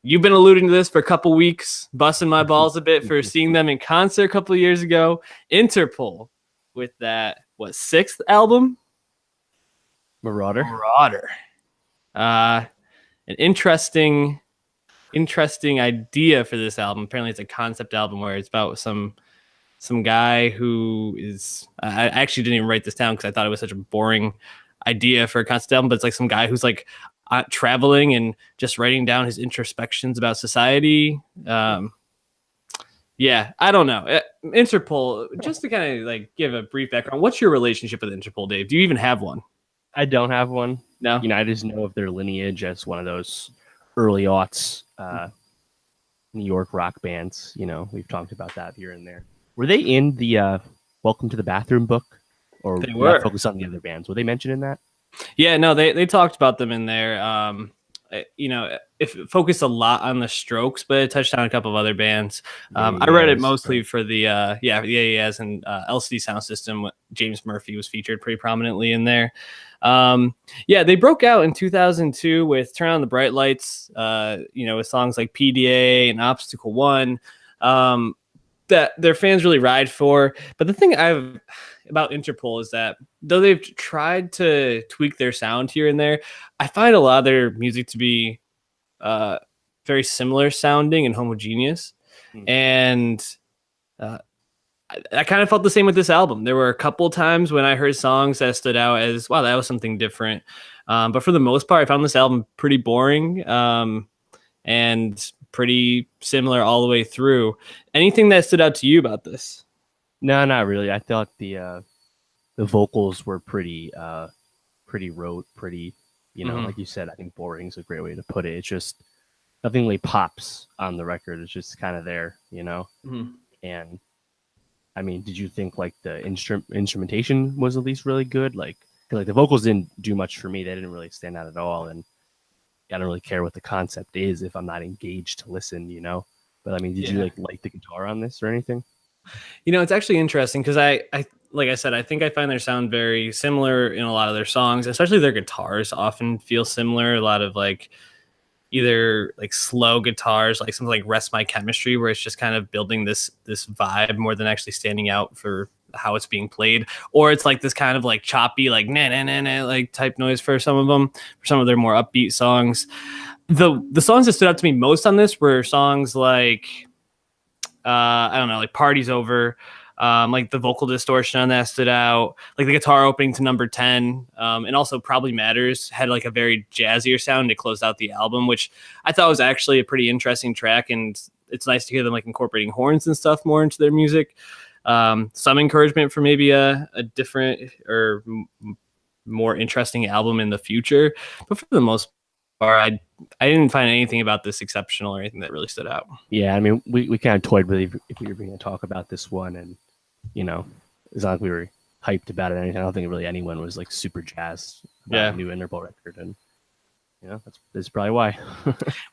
you've been alluding to this for a couple weeks, busting my balls a bit for seeing them in concert a couple of years ago. Interpol with that, sixth album? Marauder. An interesting idea for this album. Apparently it's a concept album where it's about some guy who is, I actually didn't even write this down because I thought it was such a boring idea for a concept album, but it's like some guy who's like traveling and just writing down his introspections about society. Yeah, I don't know. Interpol, just to kind of like give a brief background, what's your relationship with Interpol, Dave? Do you even have one? I don't have one. No. I just know of their lineage as one of those early aughts New York rock bands. We've talked about that here and there. Were they in the Welcome to the Bathroom book? Or they were focused on the other bands? Were they mentioned in that? Yeah, no, they talked about them in there. If it focused a lot on the Strokes, but it touched on a couple of other bands. I read it mostly for the AES and LCD Sound System. James Murphy was featured pretty prominently in there. They broke out in 2002 with Turn On the Bright Lights, with songs like PDA and Obstacle One, that their fans really ride for. But the thing about Interpol is that though they've tried to tweak their sound here and there, I find a lot of their music to be very similar sounding and homogeneous. And I kind of felt the same with this album. There were a couple times when I heard songs that stood out as, wow, that was something different. But for the most part, I found this album pretty boring and pretty similar all the way through. Anything that stood out to you about this? No, not really. I thought the vocals were pretty rote, pretty, like you said. I think boring is a great way to put it. It's just nothing really pops on the record. It's just kind of there, And I mean, did you think like the instrumentation was at least really good? Like the vocals didn't do much for me. They didn't really stand out at all, and I don't really care what the concept is if I'm not engaged to listen, But I mean, did you like the guitar on this or anything? It's actually interesting because I like I said, I think I find their sound very similar in a lot of their songs, especially their guitars often feel similar. A lot of like either like slow guitars, like something like Rest My Chemistry, where it's just kind of building this vibe more than actually standing out for how it's being played, or it's like this kind of like choppy, like na na na na like type noise for some of them, for some of their more upbeat songs. The songs that stood out to me most on this were songs like I don't know, like Party's Over, like the vocal distortion on that stood out, like the guitar opening to Number 10, and also Probably Matters had like a very jazzier sound to close out the album, which I thought was actually a pretty interesting track, and it's nice to hear them like incorporating horns and stuff more into their music. Some encouragement for maybe a different or more interesting album in the future, but for the most part, I didn't find anything about this exceptional or anything that really stood out. Yeah, I mean, we kind of toyed with if we were going to talk about this one, and as long as we were hyped about it, I don't think really anyone was like super jazzed about a new Interpol record, and that's probably why.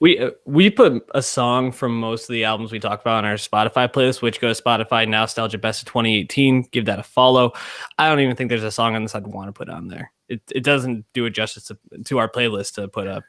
we put a song from most of the albums we talk about on our Spotify playlist, which goes Spotify Nowstalgia Best of 2018. Give that a follow. I don't even think there's a song on this I'd want to put on there. It doesn't do it justice to our playlist to put a